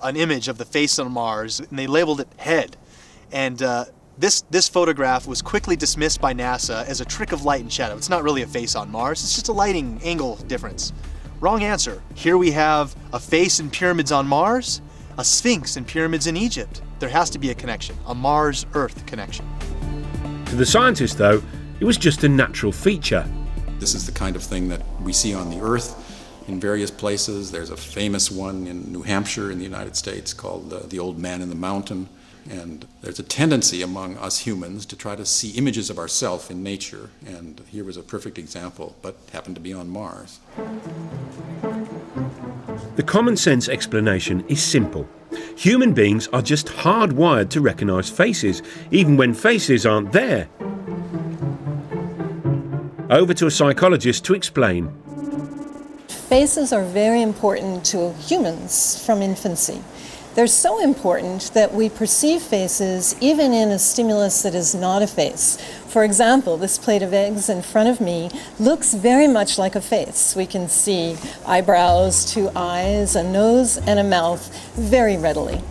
an image of the face on Mars, and they labeled it head. And this photograph was quickly dismissed by NASA as a trick of light and shadow. It's not really a face on Mars, it's just a lighting angle difference. Wrong answer. Here we have a face in pyramids on Mars, a sphinx in pyramids in Egypt. There has to be a connection, a Mars-Earth connection. To the scientists, though, it was just a natural feature. This is the kind of thing that we see on the Earth in various places. There's a famous one in New Hampshire in the United States called the Old Man in the Mountain. And there's a tendency among us humans to try to see images of ourselves in nature. And here was a perfect example, but happened to be on Mars. The common sense explanation is simple. Human beings are just hardwired to recognise faces, even when faces aren't there. Over to a psychologist to explain. Faces are very important to humans from infancy. They're so important that we perceive faces even in a stimulus that is not a face. For example, this plate of eggs in front of me looks very much like a face. We can see eyebrows, two eyes, a nose, and a mouth very readily.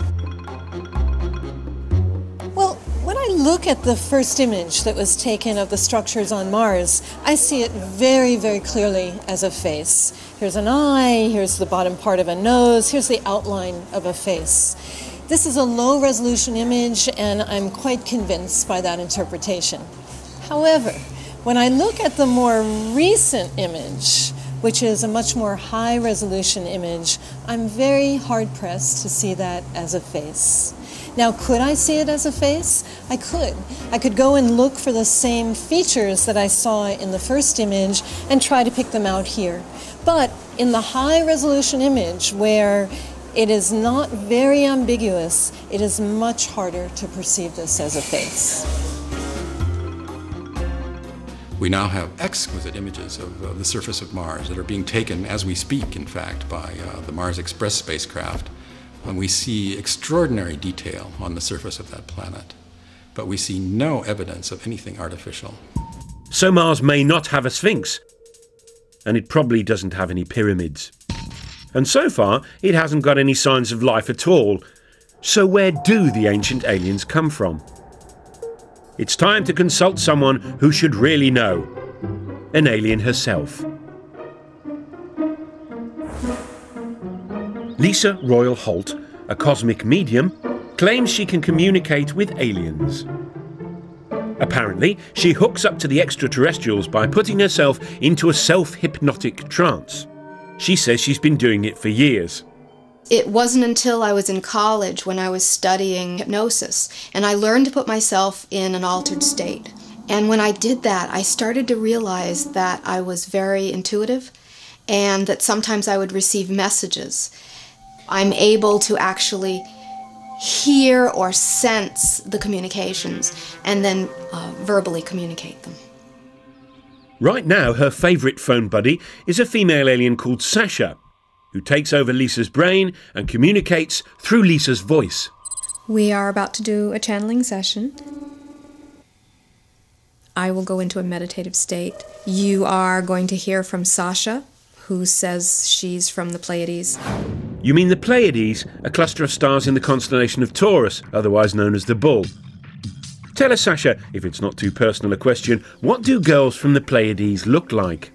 Well, when I look at the first image that was taken of the structures on Mars, I see it very, very clearly as a face. Here's an eye, here's the bottom part of a nose, here's the outline of a face. This is a low-resolution image, and I'm quite convinced by that interpretation. However, when I look at the more recent image, which is a much more high-resolution image, I'm very hard-pressed to see that as a face. Now, could I see it as a face? I could. I could go and look for the same features that I saw in the first image and try to pick them out here. But in the high-resolution image, where it is not very ambiguous, it is much harder to perceive this as a face. We now have exquisite images of the surface of Mars that are being taken as we speak, in fact, by the Mars Express spacecraft. And we see extraordinary detail on the surface of that planet, but we see no evidence of anything artificial. So Mars may not have a sphinx, and it probably doesn't have any pyramids. And so far, it hasn't got any signs of life at all. So where do the ancient aliens come from? It's time to consult someone who should really know. An alien herself. Lisa Royal Holt, a cosmic medium, claims she can communicate with aliens. Apparently, she hooks up to the extraterrestrials by putting herself into a self-hypnotic trance. She says she's been doing it for years. It wasn't until I was in college when I was studying hypnosis, and I learned to put myself in an altered state. And when I did that, I started to realize that I was very intuitive and that sometimes I would receive messages. I'm able to actually hear or sense the communications and then verbally communicate them. Right now, her favourite phone buddy is a female alien called Sasha, who takes over Lisa's brain and communicates through Lisa's voice. We are about to do a channeling session. I will go into a meditative state. You are going to hear from Sasha, who says she's from the Pleiades. You mean the Pleiades, a cluster of stars in the constellation of Taurus, otherwise known as the Bull. Tell us, Sasha, if it's not too personal a question, what do girls from the Pleiades look like?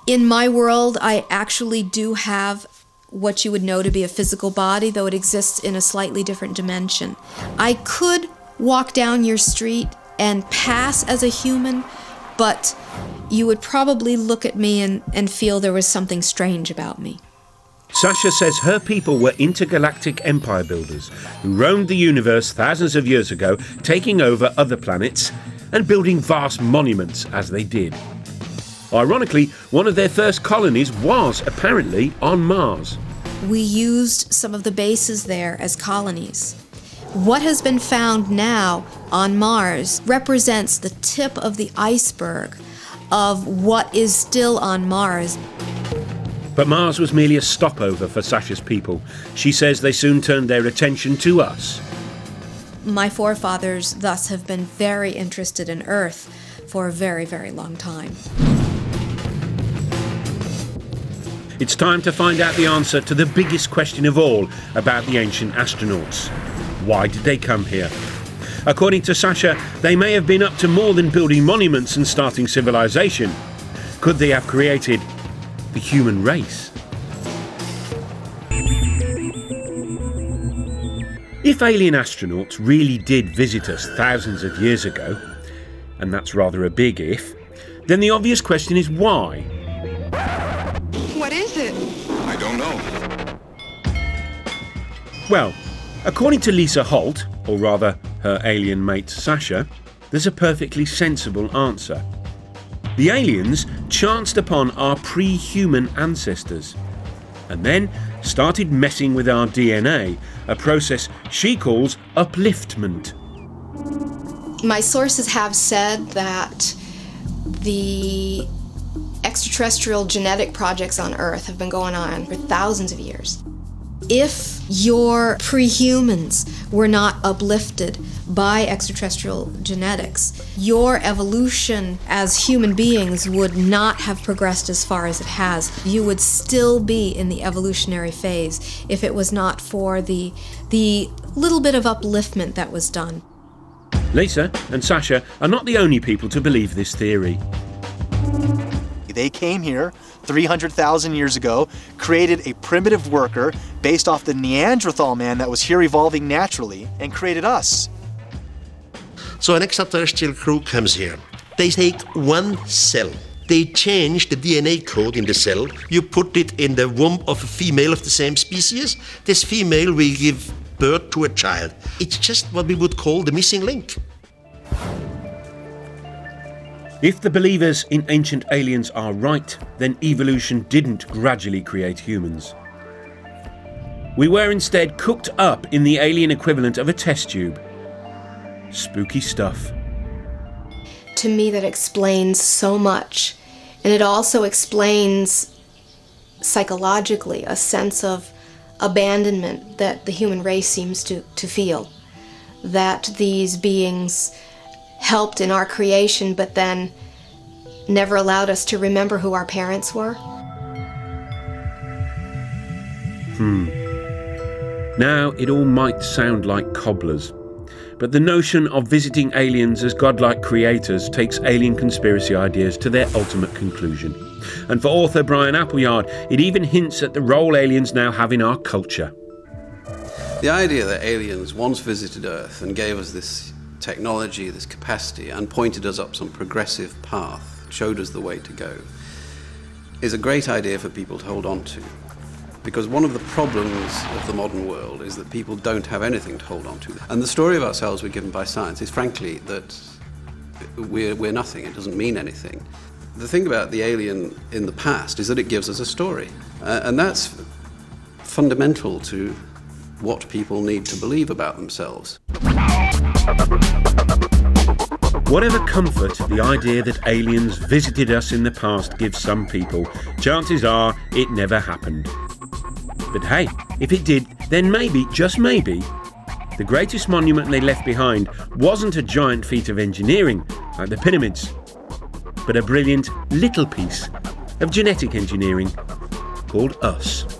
In my world, I actually do have what you would know to be a physical body, though it exists in a slightly different dimension. I could walk down your street and pass as a human, but you would probably look at me and feel there was something strange about me. Sasha says her people were intergalactic empire builders who roamed the universe thousands of years ago, taking over other planets and building vast monuments as they did. Ironically, one of their first colonies was apparently on Mars. We used some of the bases there as colonies. What has been found now on Mars represents the tip of the iceberg of what is still on Mars. But Mars was merely a stopover for Sasha's people. She says they soon turned their attention to us. My forefathers thus have been very interested in Earth for a very, very long time. It's time to find out the answer to the biggest question of all about the ancient astronauts. Why did they come here? According to Sasha, they may have been up to more than building monuments and starting civilization. Could they have created the human race? If alien astronauts really did visit us thousands of years ago, and that's rather a big if, then the obvious question is why? What is it? I don't know. Well, according to Lisa Holt, or rather her alien mate Sasha, there's a perfectly sensible answer. The aliens chanced upon our pre-human ancestors and then started messing with our DNA, a process she calls upliftment. My sources have said that the extraterrestrial genetic projects on Earth have been going on for thousands of years. If your pre-humans were not uplifted by extraterrestrial genetics, your evolution as human beings would not have progressed as far as it has. You would still be in the evolutionary phase if it was not for the little bit of upliftment that was done. Lisa and Sasha are not the only people to believe this theory. They came here 300,000 years ago, created a primitive worker based off the Neanderthal man that was here evolving naturally, and created us. So an extraterrestrial crew comes here. They take one cell. They change the DNA code in the cell. You put it in the womb of a female of the same species. This female will give birth to a child. It's just what we would call the missing link. If the believers in ancient aliens are right, then evolution didn't gradually create humans. We were instead cooked up in the alien equivalent of a test tube. Spooky stuff. To me, that explains so much. And it also explains psychologically a sense of abandonment that the human race seems to feel. That these beings helped in our creation, but then never allowed us to remember who our parents were. Now, it all might sound like cobblers, but the notion of visiting aliens as godlike creators takes alien conspiracy ideas to their ultimate conclusion. And for author Brian Appleyard, it even hints at the role aliens now have in our culture. The idea that aliens once visited Earth and gave us this technology, this capacity, and pointed us up some progressive path, showed us the way to go, is a great idea for people to hold on to. Because one of the problems of the modern world is that people don't have anything to hold on to. And the story of ourselves we're given by science is frankly that we're nothing, it doesn't mean anything. The thing about the alien in the past is that it gives us a story. And that's fundamental to what people need to believe about themselves. Whatever comfort the idea that aliens visited us in the past gives some people, chances are it never happened. But hey, if it did, then maybe, just maybe, the greatest monument they left behind wasn't a giant feat of engineering like the pyramids, but a brilliant little piece of genetic engineering called us.